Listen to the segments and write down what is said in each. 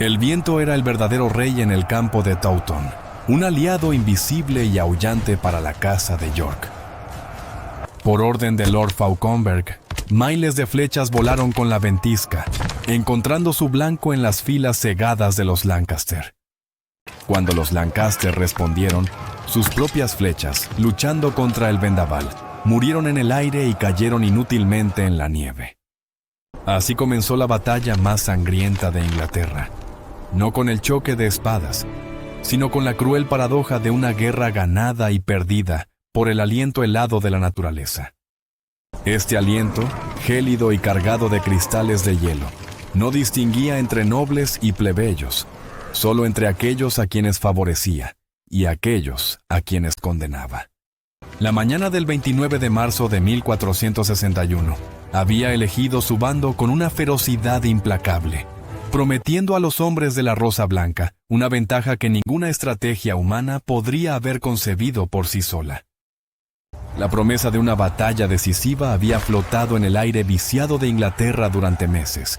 El viento era el verdadero rey en el campo de Taunton, un aliado invisible y aullante para la casa de York. Por orden de Lord Fauconberg, miles de flechas volaron con la ventisca, encontrando su blanco en las filas cegadas de los Lancaster. Cuando los Lancaster respondieron, sus propias flechas, luchando contra el vendaval, murieron en el aire y cayeron inútilmente en la nieve. Así comenzó la batalla más sangrienta de Inglaterra, no con el choque de espadas, sino con la cruel paradoja de una guerra ganada y perdida por el aliento helado de la naturaleza. Este aliento, gélido y cargado de cristales de hielo, no distinguía entre nobles y plebeyos, solo entre aquellos a quienes favorecía y aquellos a quienes condenaba. La mañana del 29 de marzo de 1461, había elegido su bando con una ferocidad implacable, prometiendo a los hombres de la Rosa Blanca una ventaja que ninguna estrategia humana podría haber concebido por sí sola. La promesa de una batalla decisiva había flotado en el aire viciado de Inglaterra durante meses,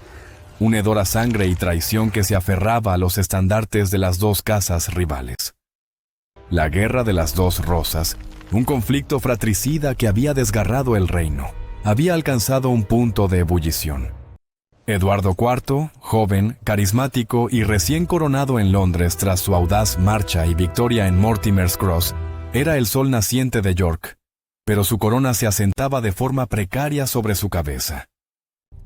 un hedor a sangre y traición que se aferraba a los estandartes de las dos casas rivales. La Guerra de las Dos Rosas, un conflicto fratricida que había desgarrado el reino, había alcanzado un punto de ebullición. Eduardo IV, joven, carismático y recién coronado en Londres tras su audaz marcha y victoria en Mortimer's Cross, era el sol naciente de York, pero su corona se asentaba de forma precaria sobre su cabeza.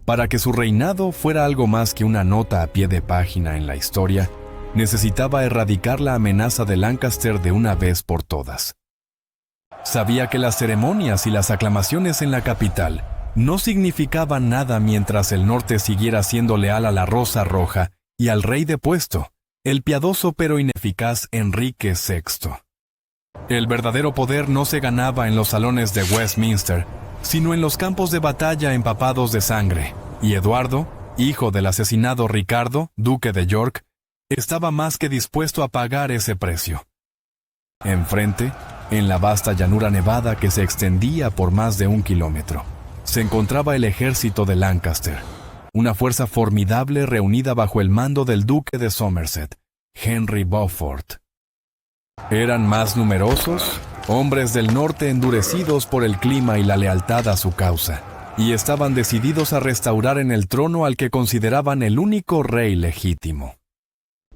Para que su reinado fuera algo más que una nota a pie de página en la historia, necesitaba erradicar la amenaza de Lancaster de una vez por todas. Sabía que las ceremonias y las aclamaciones en la capital no significaban nada mientras el norte siguiera siendo leal a la Rosa Roja y al rey depuesto, el piadoso pero ineficaz Enrique VI. El verdadero poder no se ganaba en los salones de Westminster, sino en los campos de batalla empapados de sangre, y Eduardo, hijo del asesinado Ricardo, duque de York, estaba más que dispuesto a pagar ese precio. Enfrente, en la vasta llanura nevada que se extendía por más de 1 kilómetro, se encontraba el ejército de Lancaster, una fuerza formidable reunida bajo el mando del duque de Somerset, Henry Beaufort. Eran más numerosos, hombres del norte endurecidos por el clima y la lealtad a su causa, y estaban decididos a restaurar en el trono al que consideraban el único rey legítimo.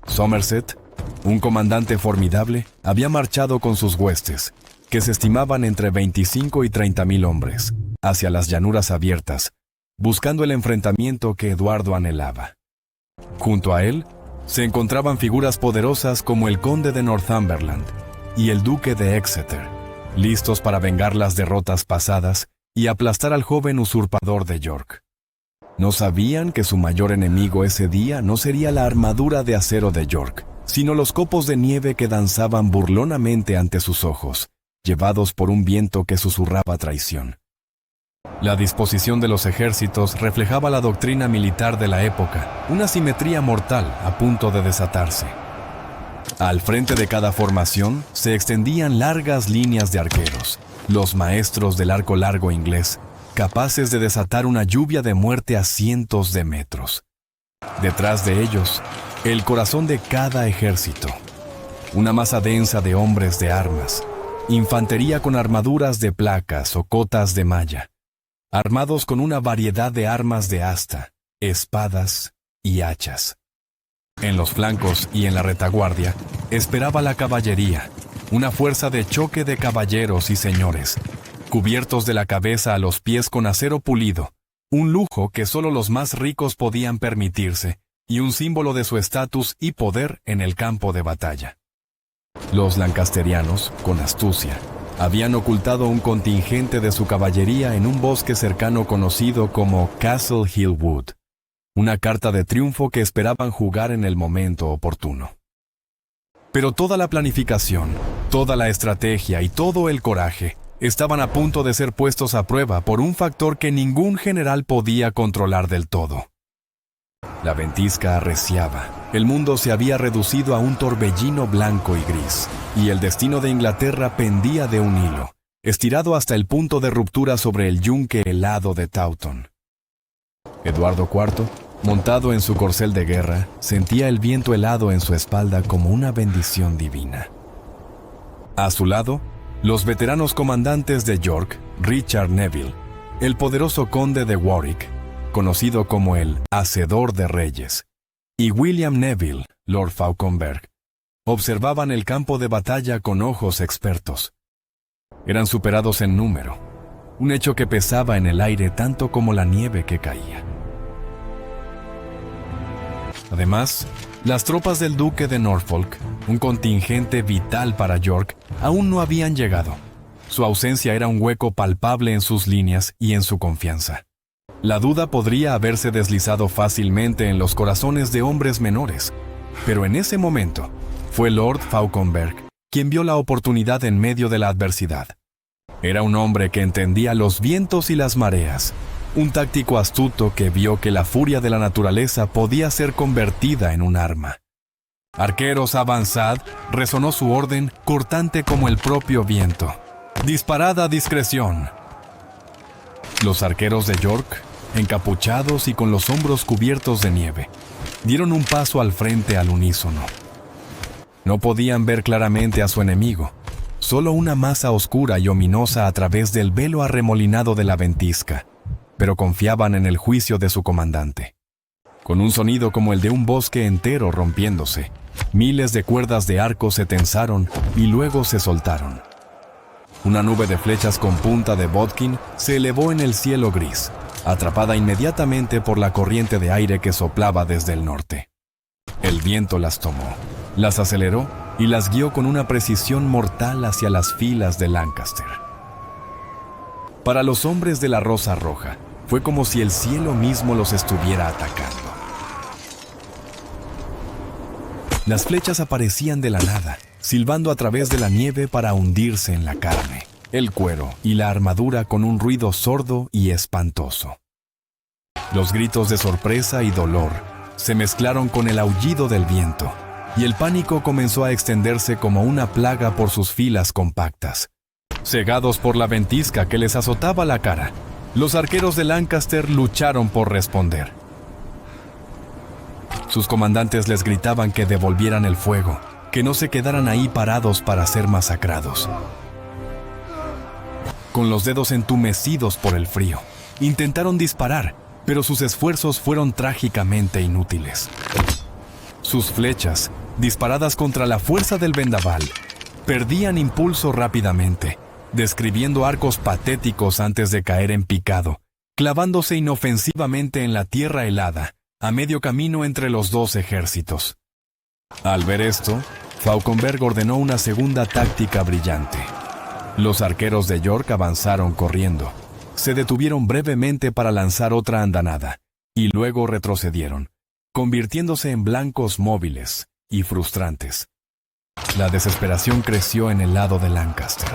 Somerset, un comandante formidable, había marchado con sus huestes, que se estimaban entre 25 y 30,000 hombres, hacia las llanuras abiertas, buscando el enfrentamiento que Eduardo anhelaba. Junto a él, se encontraban figuras poderosas como el conde de Northumberland y el duque de Exeter, listos para vengar las derrotas pasadas y aplastar al joven usurpador de York. No sabían que su mayor enemigo ese día no sería la armadura de acero de York, sino los copos de nieve que danzaban burlonamente ante sus ojos, llevados por un viento que susurraba traición. La disposición de los ejércitos reflejaba la doctrina militar de la época, una simetría mortal a punto de desatarse. Al frente de cada formación se extendían largas líneas de arqueros, los maestros del arco largo inglés, capaces de desatar una lluvia de muerte a cientos de metros. Detrás de ellos, el corazón de cada ejército, una masa densa de hombres de armas, infantería con armaduras de placas o cotas de malla, armados con una variedad de armas de asta, espadas y hachas. En los flancos y en la retaguardia esperaba la caballería, una fuerza de choque de caballeros y señores, cubiertos de la cabeza a los pies con acero pulido, un lujo que solo los más ricos podían permitirse, y un símbolo de su estatus y poder en el campo de batalla. Los lancasterianos, con astucia, habían ocultado un contingente de su caballería en un bosque cercano conocido como Castle Hill Wood, una carta de triunfo que esperaban jugar en el momento oportuno. Pero toda la planificación, toda la estrategia y todo el coraje estaban a punto de ser puestos a prueba por un factor que ningún general podía controlar del todo. La ventisca arreciaba, el mundo se había reducido a un torbellino blanco y gris, y el destino de Inglaterra pendía de un hilo, estirado hasta el punto de ruptura sobre el yunque helado de Taunton. Eduardo IV, Montado en su corcel de guerra, sentía el viento helado en su espalda como una bendición divina. A su lado, los veteranos comandantes de York, Richard Neville, el poderoso conde de Warwick, conocido como el Hacedor de Reyes, y William Neville, Lord Fauconberg, observaban el campo de batalla con ojos expertos. Eran superados en número, un hecho que pesaba en el aire tanto como la nieve que caía. Además, las tropas del duque de Norfolk, un contingente vital para York, aún no habían llegado. Su ausencia era un hueco palpable en sus líneas y en su confianza. La duda podría haberse deslizado fácilmente en los corazones de hombres menores, pero en ese momento fue Lord Fauconberg quien vio la oportunidad en medio de la adversidad. Era un hombre que entendía los vientos y las mareas, un táctico astuto que vio que la furia de la naturaleza podía ser convertida en un arma. «Arqueros, avanzad», resonó su orden, cortante como el propio viento. «Disparad a discreción». Los arqueros de York, encapuchados y con los hombros cubiertos de nieve, dieron un paso al frente al unísono. No podían ver claramente a su enemigo, solo una masa oscura y ominosa a través del velo arremolinado de la ventisca, pero confiaban en el juicio de su comandante. Con un sonido como el de un bosque entero rompiéndose, miles de cuerdas de arco se tensaron y luego se soltaron. Una nube de flechas con punta de bodkin se elevó en el cielo gris, atrapada inmediatamente por la corriente de aire que soplaba desde el norte. El viento las tomó, las aceleró y las guió con una precisión mortal hacia las filas de Lancaster. Para los hombres de la Rosa Roja, fue como si el cielo mismo los estuviera atacando. Las flechas aparecían de la nada, silbando a través de la nieve para hundirse en la carne, el cuero y la armadura con un ruido sordo y espantoso. Los gritos de sorpresa y dolor se mezclaron con el aullido del viento, y el pánico comenzó a extenderse como una plaga por sus filas compactas. Cegados por la ventisca que les azotaba la cara, los arqueros de Lancaster lucharon por responder. Sus comandantes les gritaban que devolvieran el fuego, que no se quedaran ahí parados para ser masacrados. Con los dedos entumecidos por el frío, intentaron disparar, pero sus esfuerzos fueron trágicamente inútiles. Sus flechas, disparadas contra la fuerza del vendaval, perdían impulso rápidamente, describiendo arcos patéticos antes de caer en picado, clavándose inofensivamente en la tierra helada, a medio camino entre los dos ejércitos. Al ver esto, Fauconberg ordenó una segunda táctica brillante. Los arqueros de York avanzaron corriendo, se detuvieron brevemente para lanzar otra andanada, y luego retrocedieron, convirtiéndose en blancos móviles y frustrantes. La desesperación creció en el lado de Lancaster.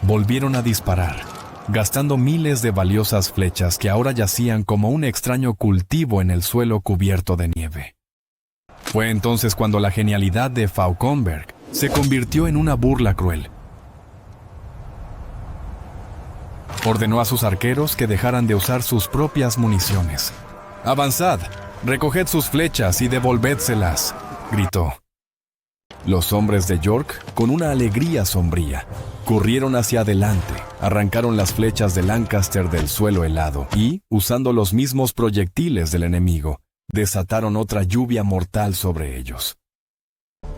Volvieron a disparar, gastando miles de valiosas flechas que ahora yacían como un extraño cultivo en el suelo cubierto de nieve. Fue entonces cuando la genialidad de Fauconberg se convirtió en una burla cruel. Ordenó a sus arqueros que dejaran de usar sus propias municiones. «Avanzad, recoged sus flechas y devolvédselas», gritó. Los hombres de York, con una alegría sombría, corrieron hacia adelante, arrancaron las flechas de Lancaster del suelo helado y, usando los mismos proyectiles del enemigo, desataron otra lluvia mortal sobre ellos.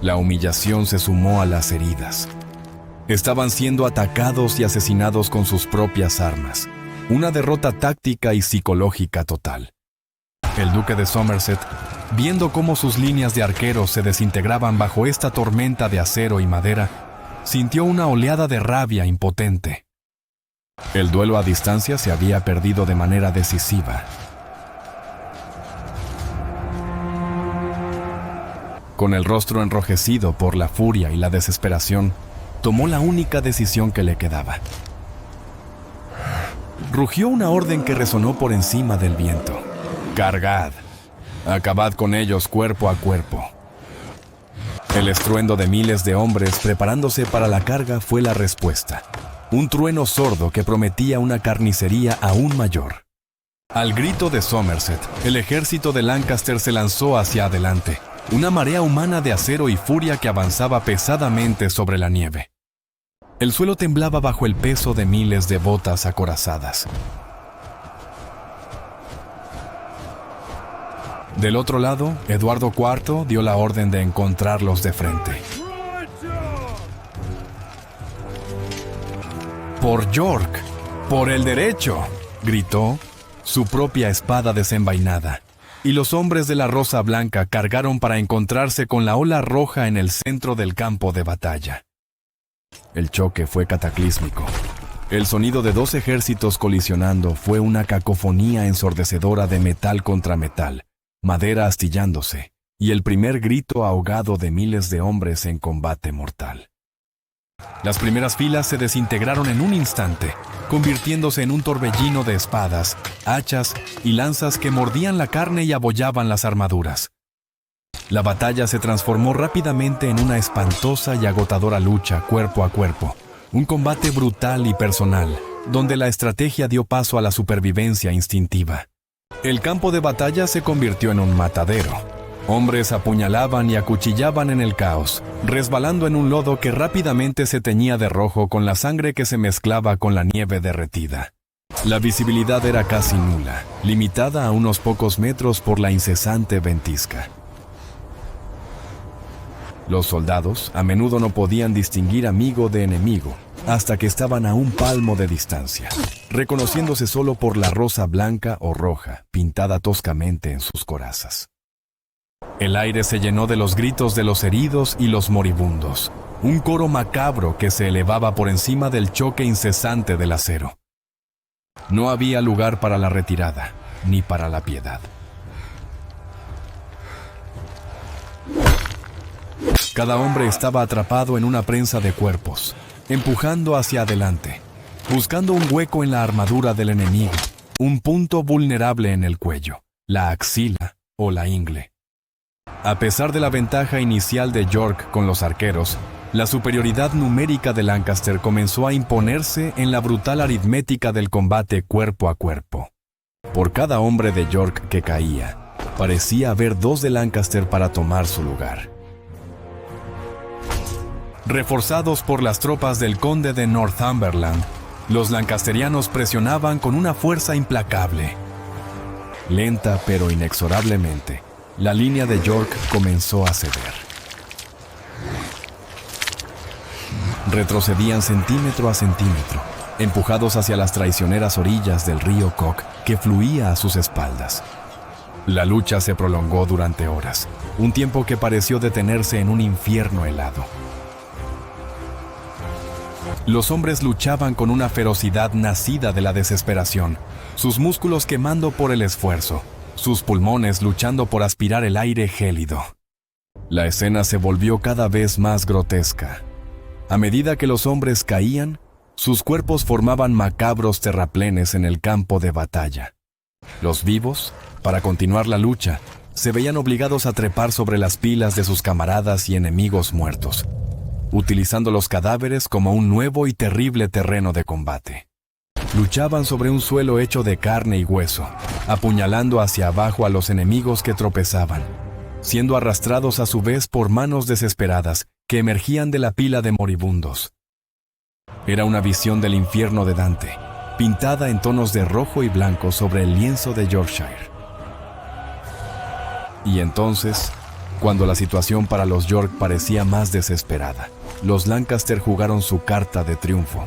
La humillación se sumó a las heridas. Estaban siendo atacados y asesinados con sus propias armas, una derrota táctica y psicológica total. El duque de Somerset, viendo cómo sus líneas de arqueros se desintegraban bajo esta tormenta de acero y madera, sintió una oleada de rabia impotente. El duelo a distancia se había perdido de manera decisiva. Con el rostro enrojecido por la furia y la desesperación, tomó la única decisión que le quedaba. Rugió una orden que resonó por encima del viento. «Cargad. Acabad con ellos cuerpo a cuerpo». El estruendo de miles de hombres preparándose para la carga fue la respuesta. Un trueno sordo que prometía una carnicería aún mayor. Al grito de Somerset, el ejército de Lancaster se lanzó hacia adelante, una marea humana de acero y furia que avanzaba pesadamente sobre la nieve. El suelo temblaba bajo el peso de miles de botas acorazadas. Del otro lado, Eduardo IV dio la orden de encontrarlos de frente. ¡Por York! ¡Por el derecho!, gritó, su propia espada desenvainada, y los hombres de la Rosa Blanca cargaron para encontrarse con la ola roja en el centro del campo de batalla. El choque fue cataclísmico. El sonido de dos ejércitos colisionando fue una cacofonía ensordecedora de metal contra metal, madera astillándose, y el primer grito ahogado de miles de hombres en combate mortal. Las primeras filas se desintegraron en un instante, convirtiéndose en un torbellino de espadas, hachas y lanzas que mordían la carne y abollaban las armaduras. La batalla se transformó rápidamente en una espantosa y agotadora lucha cuerpo a cuerpo, un combate brutal y personal, donde la estrategia dio paso a la supervivencia instintiva. El campo de batalla se convirtió en un matadero. Hombres apuñalaban y acuchillaban en el caos, resbalando en un lodo que rápidamente se teñía de rojo con la sangre que se mezclaba con la nieve derretida. La visibilidad era casi nula, limitada a unos pocos metros por la incesante ventisca. Los soldados a menudo no podían distinguir amigo de enemigo hasta que estaban a un palmo de distancia, reconociéndose solo por la rosa blanca o roja pintada toscamente en sus corazas. El aire se llenó de los gritos de los heridos y los moribundos, un coro macabro que se elevaba por encima del choque incesante del acero. No había lugar para la retirada, ni para la piedad. Cada hombre estaba atrapado en una prensa de cuerpos, empujando hacia adelante, buscando un hueco en la armadura del enemigo, un punto vulnerable en el cuello, la axila o la ingle. A pesar de la ventaja inicial de York con los arqueros, la superioridad numérica de Lancaster comenzó a imponerse en la brutal aritmética del combate cuerpo a cuerpo. Por cada hombre de York que caía, parecía haber dos de Lancaster para tomar su lugar. Reforzados por las tropas del conde de Northumberland, los lancasterianos presionaban con una fuerza implacable. Lenta pero inexorablemente, la línea de York comenzó a ceder. Retrocedían centímetro a centímetro, empujados hacia las traicioneras orillas del río Cock que fluía a sus espaldas. La lucha se prolongó durante horas, un tiempo que pareció detenerse en un infierno helado. Los hombres luchaban con una ferocidad nacida de la desesperación, sus músculos quemando por el esfuerzo, sus pulmones luchando por aspirar el aire gélido. La escena se volvió cada vez más grotesca. A medida que los hombres caían, sus cuerpos formaban macabros terraplenes en el campo de batalla. Los vivos, para continuar la lucha, se veían obligados a trepar sobre las pilas de sus camaradas y enemigos muertos, utilizando los cadáveres como un nuevo y terrible terreno de combate. Luchaban sobre un suelo hecho de carne y hueso, apuñalando hacia abajo a los enemigos que tropezaban, siendo arrastrados a su vez por manos desesperadas que emergían de la pila de moribundos. Era una visión del infierno de Dante, pintada en tonos de rojo y blanco sobre el lienzo de Yorkshire. Y entonces, cuando la situación para los York parecía más desesperada, los Lancaster jugaron su carta de triunfo.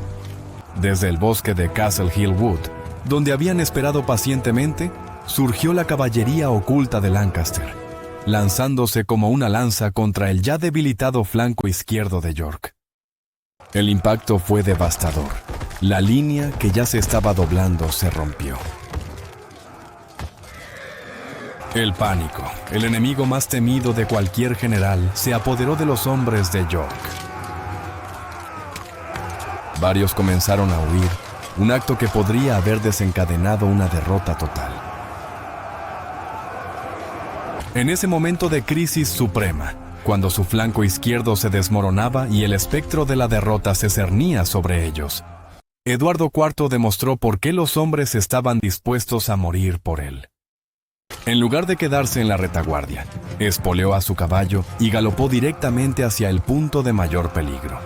Desde el bosque de Castle Hill Wood, donde habían esperado pacientemente, surgió la caballería oculta de Lancaster, lanzándose como una lanza contra el ya debilitado flanco izquierdo de York. El impacto fue devastador. La línea que ya se estaba doblando se rompió. El pánico, el enemigo más temido de cualquier general, se apoderó de los hombres de York. Varios comenzaron a huir, un acto que podría haber desencadenado una derrota total. En ese momento de crisis suprema, cuando su flanco izquierdo se desmoronaba y el espectro de la derrota se cernía sobre ellos, Eduardo IV demostró por qué los hombres estaban dispuestos a morir por él. En lugar de quedarse en la retaguardia, espoleó a su caballo y galopó directamente hacia el punto de mayor peligro.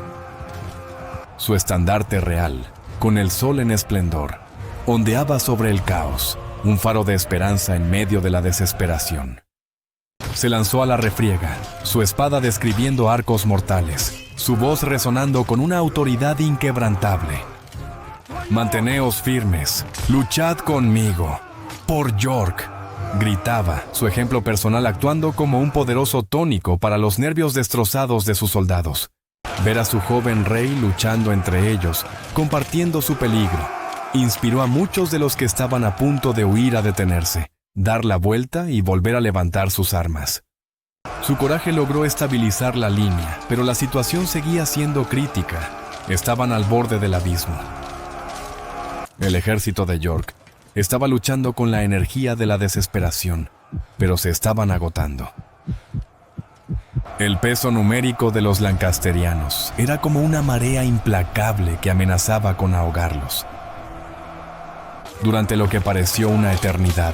Su estandarte real, con el sol en esplendor, ondeaba sobre el caos, un faro de esperanza en medio de la desesperación. Se lanzó a la refriega, su espada describiendo arcos mortales, su voz resonando con una autoridad inquebrantable. «Manteneos firmes, luchad conmigo, por York», gritaba, su ejemplo personal actuando como un poderoso tónico para los nervios destrozados de sus soldados. Ver a su joven rey luchando entre ellos, compartiendo su peligro, inspiró a muchos de los que estaban a punto de huir a detenerse, dar la vuelta y volver a levantar sus armas. Su coraje logró estabilizar la línea, pero la situación seguía siendo crítica. Estaban al borde del abismo. El ejército de York estaba luchando con la energía de la desesperación, pero se estaban agotando. El peso numérico de los lancasterianos era como una marea implacable que amenazaba con ahogarlos. Durante lo que pareció una eternidad,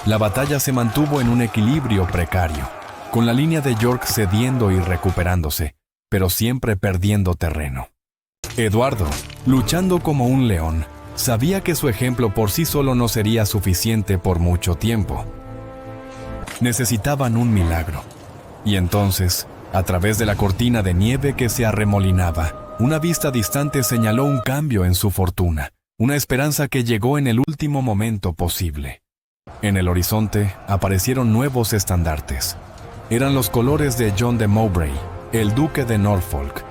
la batalla se mantuvo en un equilibrio precario, con la línea de York cediendo y recuperándose, pero siempre perdiendo terreno. Eduardo, luchando como un león, sabía que su ejemplo por sí solo no sería suficiente por mucho tiempo. Necesitaban un milagro. Y entonces, a través de la cortina de nieve que se arremolinaba, una vista distante señaló un cambio en su fortuna, una esperanza que llegó en el último momento posible. En el horizonte aparecieron nuevos estandartes. Eran los colores de John de Mowbray, el duque de Norfolk,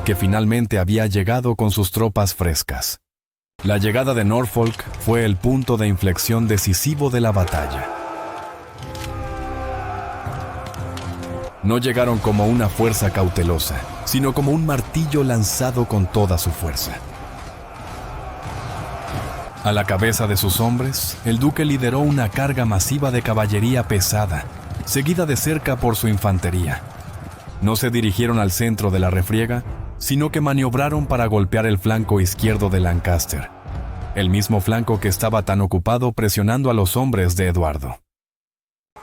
que finalmente había llegado con sus tropas frescas. La llegada de Norfolk fue el punto de inflexión decisivo de la batalla. No llegaron como una fuerza cautelosa, sino como un martillo lanzado con toda su fuerza. A la cabeza de sus hombres, el duque lideró una carga masiva de caballería pesada, seguida de cerca por su infantería. No se dirigieron al centro de la refriega, sino que maniobraron para golpear el flanco izquierdo de Lancaster, el mismo flanco que estaba tan ocupado presionando a los hombres de Eduardo.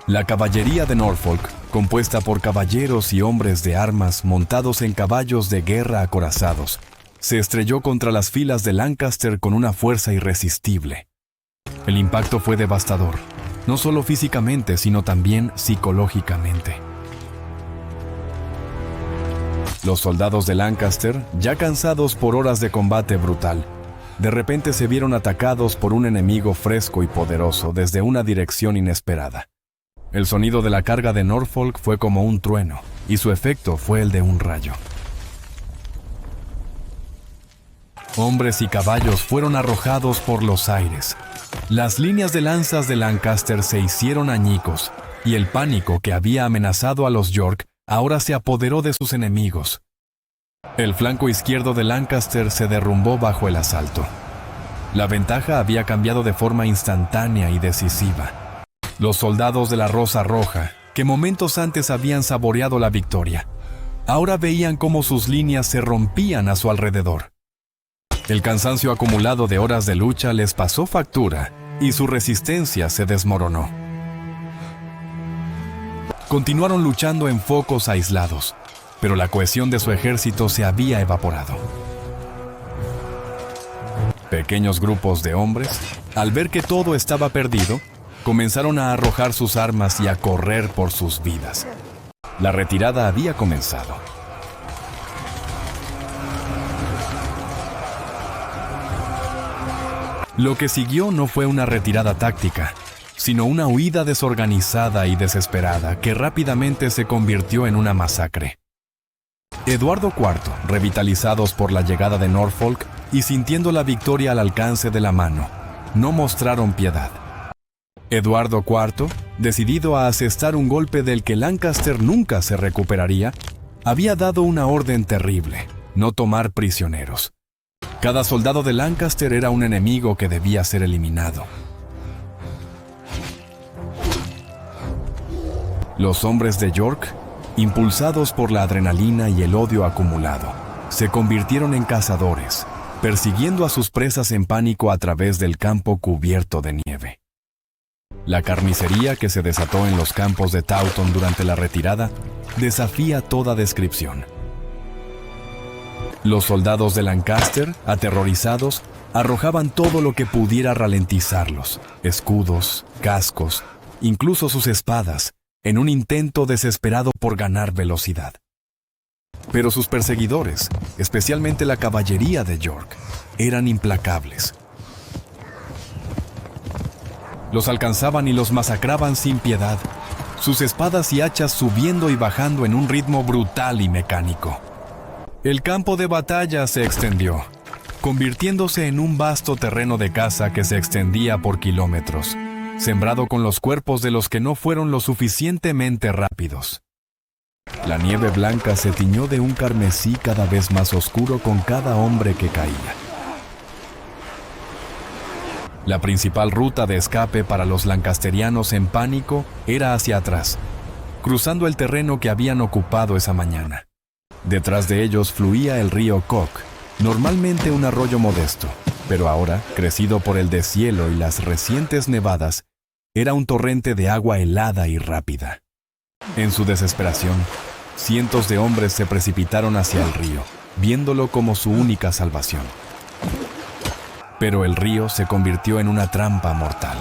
La caballería de Norfolk, compuesta por caballeros y hombres de armas montados en caballos de guerra acorazados, se estrelló contra las filas de Lancaster con una fuerza irresistible. El impacto fue devastador, no solo físicamente, sino también psicológicamente. Los soldados de Lancaster, ya cansados por horas de combate brutal, de repente se vieron atacados por un enemigo fresco y poderoso desde una dirección inesperada. El sonido de la carga de Norfolk fue como un trueno, y su efecto fue el de un rayo. Hombres y caballos fueron arrojados por los aires. Las líneas de lanzas de Lancaster se hicieron añicos, y el pánico que había amenazado a los York ahora se apoderó de sus enemigos. El flanco izquierdo de Lancaster se derrumbó bajo el asalto. La ventaja había cambiado de forma instantánea y decisiva. Los soldados de la Rosa Roja, que momentos antes habían saboreado la victoria, ahora veían cómo sus líneas se rompían a su alrededor. El cansancio acumulado de horas de lucha les pasó factura y su resistencia se desmoronó. Continuaron luchando en focos aislados, pero la cohesión de su ejército se había evaporado. Pequeños grupos de hombres, al ver que todo estaba perdido, comenzaron a arrojar sus armas y a correr por sus vidas. La retirada había comenzado. Lo que siguió no fue una retirada táctica, sino una huida desorganizada y desesperada que rápidamente se convirtió en una masacre. Eduardo IV, revitalizados por la llegada de Norfolk y sintiendo la victoria al alcance de la mano, no mostraron piedad. Eduardo IV, decidido a asestar un golpe del que Lancaster nunca se recuperaría, había dado una orden terrible: no tomar prisioneros. Cada soldado de Lancaster era un enemigo que debía ser eliminado. Los hombres de York, impulsados por la adrenalina y el odio acumulado, se convirtieron en cazadores, persiguiendo a sus presas en pánico a través del campo cubierto de nieve. La carnicería que se desató en los campos de Taunton durante la retirada desafía toda descripción. Los soldados de Lancaster, aterrorizados, arrojaban todo lo que pudiera ralentizarlos: escudos, cascos, incluso sus espadas, en un intento desesperado por ganar velocidad. Pero sus perseguidores, especialmente la caballería de York, eran implacables. Los alcanzaban y los masacraban sin piedad, sus espadas y hachas subiendo y bajando en un ritmo brutal y mecánico. El campo de batalla se extendió, convirtiéndose en un vasto terreno de caza que se extendía por kilómetros, sembrado con los cuerpos de los que no fueron lo suficientemente rápidos. La nieve blanca se tiñó de un carmesí cada vez más oscuro con cada hombre que caía. La principal ruta de escape para los lancasterianos en pánico era hacia atrás, cruzando el terreno que habían ocupado esa mañana. Detrás de ellos fluía el río Cock, normalmente un arroyo modesto, pero ahora, crecido por el deshielo y las recientes nevadas, era un torrente de agua helada y rápida. En su desesperación, cientos de hombres se precipitaron hacia el río, viéndolo como su única salvación. Pero el río se convirtió en una trampa mortal.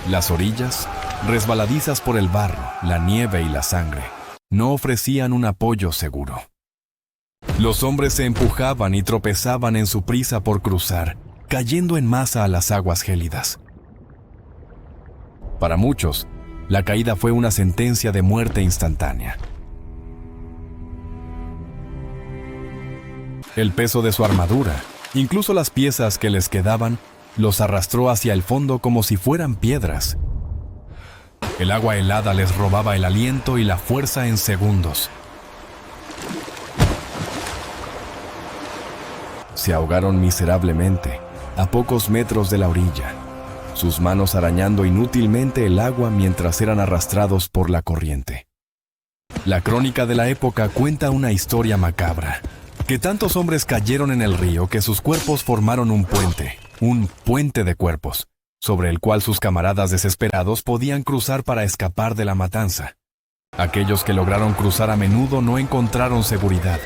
Las orillas, resbaladizas por el barro, la nieve y la sangre, no ofrecían un apoyo seguro. Los hombres se empujaban y tropezaban en su prisa por cruzar, cayendo en masa a las aguas gélidas. Para muchos, la caída fue una sentencia de muerte instantánea. El peso de su armadura, incluso las piezas que les quedaban, los arrastró hacia el fondo como si fueran piedras. El agua helada les robaba el aliento y la fuerza en segundos. Se ahogaron miserablemente, a pocos metros de la orilla, sus manos arañando inútilmente el agua mientras eran arrastrados por la corriente. La crónica de la época cuenta una historia macabra, que tantos hombres cayeron en el río que sus cuerpos formaron un puente de cuerpos, sobre el cual sus camaradas desesperados podían cruzar para escapar de la matanza. Aquellos que lograron cruzar a menudo no encontraron seguridad,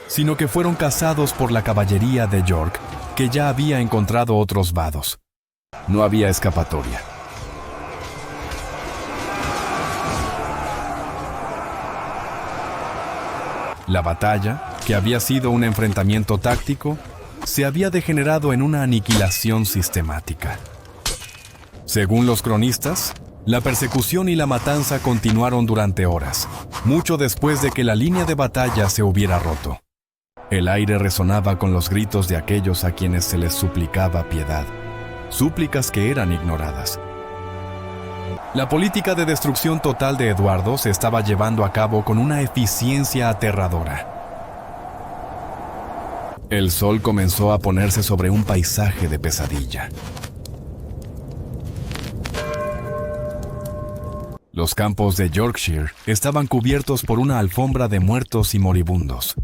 sino que fueron cazados por la caballería de York, que ya había encontrado otros vados. No había escapatoria. La batalla, que había sido un enfrentamiento táctico, se había degenerado en una aniquilación sistemática. Según los cronistas, la persecución y la matanza continuaron durante horas, mucho después de que la línea de batalla se hubiera roto. El aire resonaba con los gritos de aquellos a quienes se les suplicaba piedad, súplicas que eran ignoradas. La política de destrucción total de Eduardo se estaba llevando a cabo con una eficiencia aterradora. El sol comenzó a ponerse sobre un paisaje de pesadilla. Los campos de Yorkshire estaban cubiertos por una alfombra de muertos y moribundos.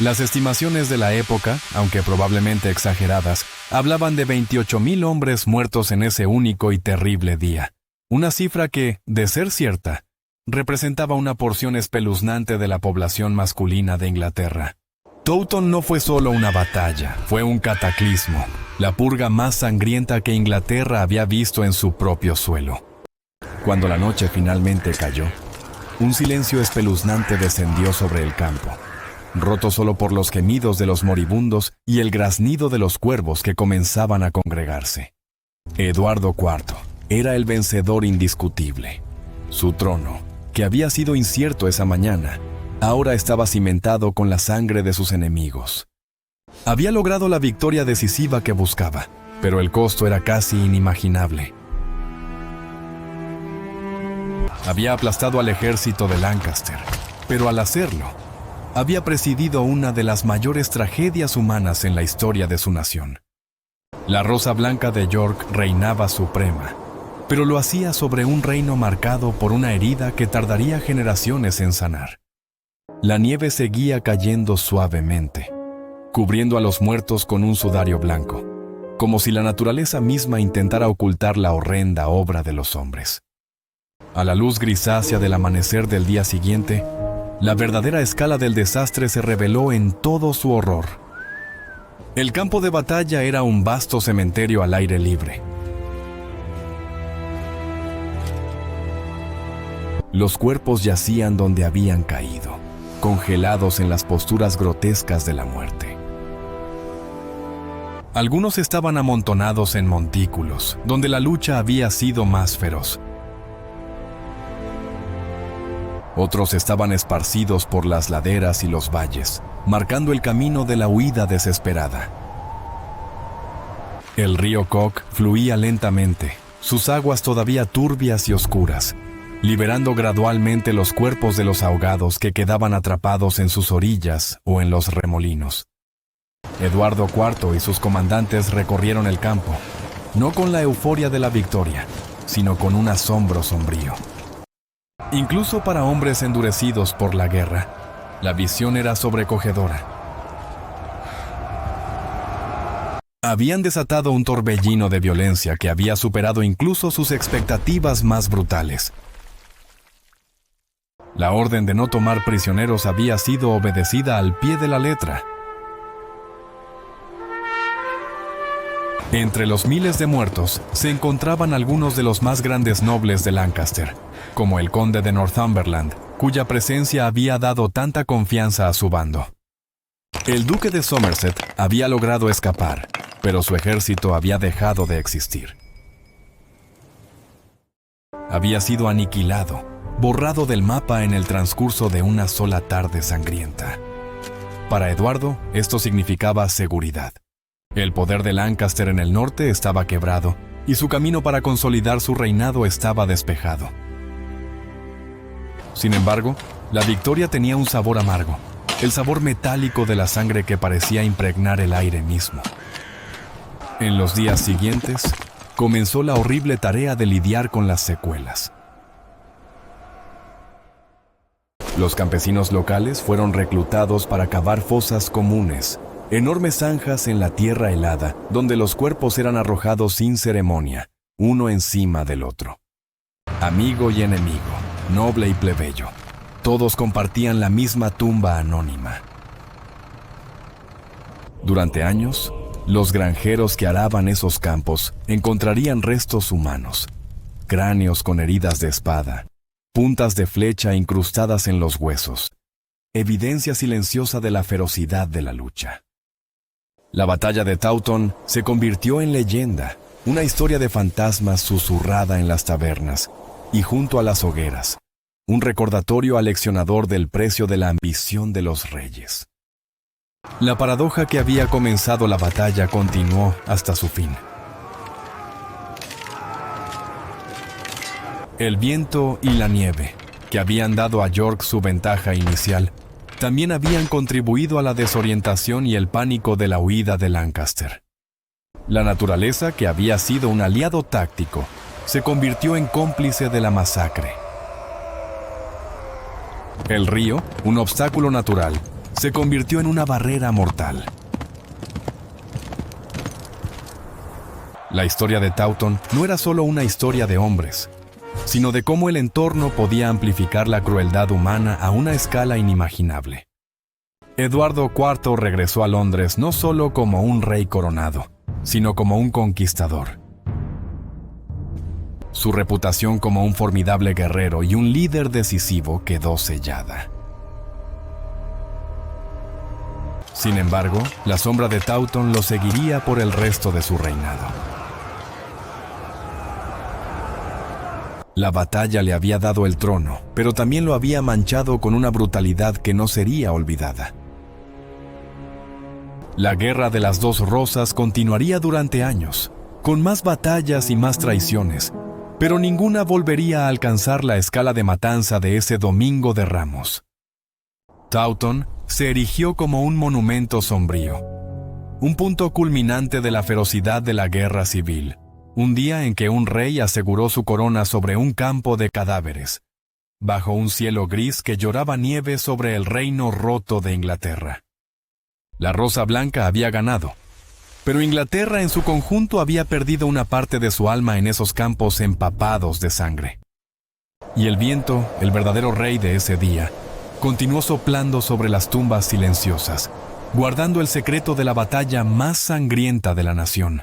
Las estimaciones de la época, aunque probablemente exageradas, hablaban de 28,000 hombres muertos en ese único y terrible día. Una cifra que, de ser cierta, representaba una porción espeluznante de la población masculina de Inglaterra. Taunton no fue solo una batalla, fue un cataclismo, la purga más sangrienta que Inglaterra había visto en su propio suelo. Cuando la noche finalmente cayó, un silencio espeluznante descendió sobre el campo, roto solo por los gemidos de los moribundos y el graznido de los cuervos que comenzaban a congregarse. Eduardo IV era el vencedor indiscutible. Su trono, que había sido incierto esa mañana, ahora estaba cimentado con la sangre de sus enemigos. Había logrado la victoria decisiva que buscaba, pero el costo era casi inimaginable. Había aplastado al ejército de Lancaster, pero al hacerlo, había presidido una de las mayores tragedias humanas en la historia de su nación. La Rosa Blanca de York reinaba suprema, pero lo hacía sobre un reino marcado por una herida que tardaría generaciones en sanar. La nieve seguía cayendo suavemente, cubriendo a los muertos con un sudario blanco, como si la naturaleza misma intentara ocultar la horrenda obra de los hombres. A la luz grisácea del amanecer del día siguiente, la verdadera escala del desastre se reveló en todo su horror. El campo de batalla era un vasto cementerio al aire libre. Los cuerpos yacían donde habían caído, congelados en las posturas grotescas de la muerte. Algunos estaban amontonados en montículos, donde la lucha había sido más feroz. Otros estaban esparcidos por las laderas y los valles, marcando el camino de la huida desesperada. El río Cog fluía lentamente, sus aguas todavía turbias y oscuras, liberando gradualmente los cuerpos de los ahogados que quedaban atrapados en sus orillas o en los remolinos. Eduardo IV y sus comandantes recorrieron el campo, no con la euforia de la victoria, sino con un asombro sombrío. Incluso para hombres endurecidos por la guerra, la visión era sobrecogedora. Habían desatado un torbellino de violencia que había superado incluso sus expectativas más brutales. La orden de no tomar prisioneros había sido obedecida al pie de la letra. Entre los miles de muertos se encontraban algunos de los más grandes nobles de Lancaster, como el conde de Northumberland, cuya presencia había dado tanta confianza a su bando. El duque de Somerset había logrado escapar, pero su ejército había dejado de existir. Había sido aniquilado, borrado del mapa en el transcurso de una sola tarde sangrienta. Para Eduardo, esto significaba seguridad. El poder de Lancaster en el norte estaba quebrado, y su camino para consolidar su reinado estaba despejado. Sin embargo, la victoria tenía un sabor amargo, el sabor metálico de la sangre que parecía impregnar el aire mismo. En los días siguientes, comenzó la horrible tarea de lidiar con las secuelas. Los campesinos locales fueron reclutados para cavar fosas comunes, enormes zanjas en la tierra helada, donde los cuerpos eran arrojados sin ceremonia, uno encima del otro. Amigo y enemigo, noble y plebeyo, todos compartían la misma tumba anónima. Durante años, los granjeros que araban esos campos encontrarían restos humanos, cráneos con heridas de espada, puntas de flecha incrustadas en los huesos, evidencia silenciosa de la ferocidad de la lucha. La batalla de Taunton se convirtió en leyenda, una historia de fantasmas susurrada en las tabernas y junto a las hogueras, un recordatorio aleccionador del precio de la ambición de los reyes. La paradoja que había comenzado la batalla continuó hasta su fin. El viento y la nieve, que habían dado a York su ventaja inicial, también habían contribuido a la desorientación y el pánico de la huida de Lancaster. La naturaleza, que había sido un aliado táctico, se convirtió en cómplice de la masacre. El río, un obstáculo natural, se convirtió en una barrera mortal. La historia de Taunton no era solo una historia de hombres, sino de cómo el entorno podía amplificar la crueldad humana a una escala inimaginable. Eduardo IV regresó a Londres no solo como un rey coronado, sino como un conquistador. Su reputación como un formidable guerrero y un líder decisivo quedó sellada. Sin embargo, la sombra de Taunton lo seguiría por el resto de su reinado. La batalla le había dado el trono, pero también lo había manchado con una brutalidad que no sería olvidada. La Guerra de las Dos Rosas continuaría durante años, con más batallas y más traiciones, pero ninguna volvería a alcanzar la escala de matanza de ese Domingo de Ramos. Taunton se erigió como un monumento sombrío, un punto culminante de la ferocidad de la guerra civil, un día en que un rey aseguró su corona sobre un campo de cadáveres, bajo un cielo gris que lloraba nieve sobre el reino roto de Inglaterra. La Rosa Blanca había ganado, pero Inglaterra en su conjunto había perdido una parte de su alma en esos campos empapados de sangre. Y el viento, el verdadero rey de ese día, continuó soplando sobre las tumbas silenciosas, guardando el secreto de la batalla más sangrienta de la nación.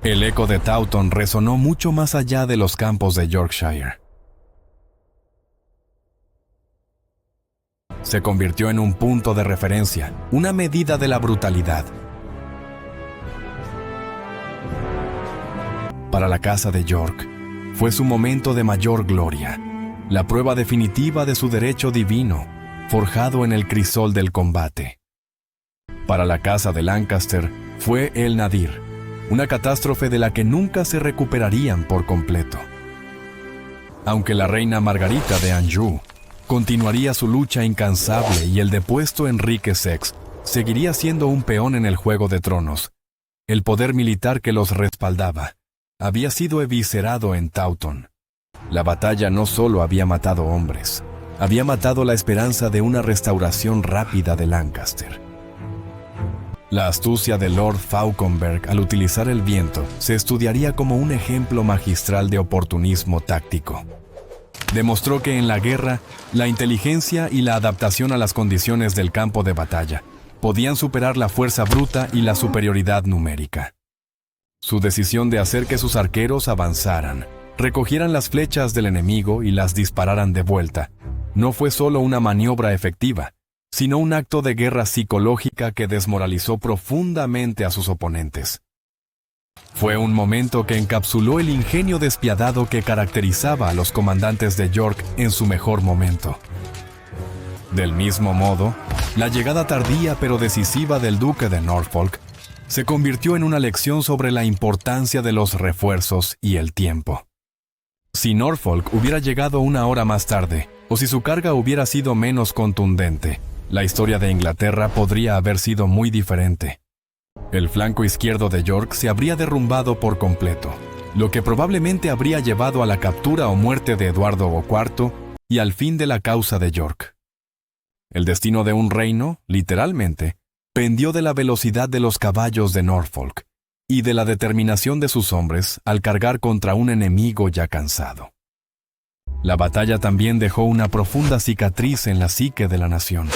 El eco de Taunton resonó mucho más allá de los campos de Yorkshire. Se convirtió en un punto de referencia, una medida de la brutalidad. Para la casa de York, fue su momento de mayor gloria, la prueba definitiva de su derecho divino, forjado en el crisol del combate. Para la casa de Lancaster, fue el Nadir, una catástrofe de la que nunca se recuperarían por completo. Aunque la reina Margarita de Anjou continuaría su lucha incansable y el depuesto Enrique VI seguiría siendo un peón en el Juego de Tronos, el poder militar que los respaldaba había sido eviscerado en Taunton. La batalla no solo había matado hombres, había matado la esperanza de una restauración rápida de Lancaster. La astucia de Lord Fauconberg al utilizar el viento se estudiaría como un ejemplo magistral de oportunismo táctico. Demostró que en la guerra, la inteligencia y la adaptación a las condiciones del campo de batalla podían superar la fuerza bruta y la superioridad numérica. Su decisión de hacer que sus arqueros avanzaran, recogieran las flechas del enemigo y las dispararan de vuelta, no fue solo una maniobra efectiva, sino un acto de guerra psicológica que desmoralizó profundamente a sus oponentes. Fue un momento que encapsuló el ingenio despiadado que caracterizaba a los comandantes de York en su mejor momento. Del mismo modo, la llegada tardía pero decisiva del duque de Norfolk se convirtió en una lección sobre la importancia de los refuerzos y el tiempo. Si Norfolk hubiera llegado una hora más tarde, o si su carga hubiera sido menos contundente, la historia de Inglaterra podría haber sido muy diferente. El flanco izquierdo de York se habría derrumbado por completo, lo que probablemente habría llevado a la captura o muerte de Eduardo IV y al fin de la causa de York. El destino de un reino, literalmente, pendió de la velocidad de los caballos de Norfolk y de la determinación de sus hombres al cargar contra un enemigo ya cansado. La batalla también dejó una profunda cicatriz en la psique de la nación.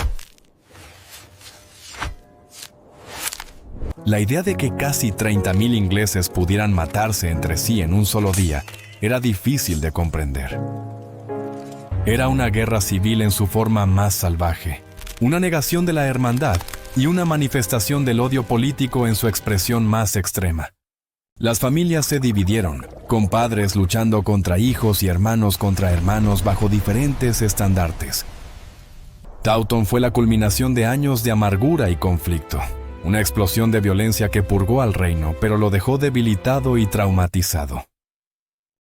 La idea de que casi 30.000 ingleses pudieran matarse entre sí en un solo día era difícil de comprender. Era una guerra civil en su forma más salvaje, una negación de la hermandad y una manifestación del odio político en su expresión más extrema. Las familias se dividieron, con padres luchando contra hijos y hermanos contra hermanos bajo diferentes estandartes. Taunton fue la culminación de años de amargura y conflicto, una explosión de violencia que purgó al reino, pero lo dejó debilitado y traumatizado.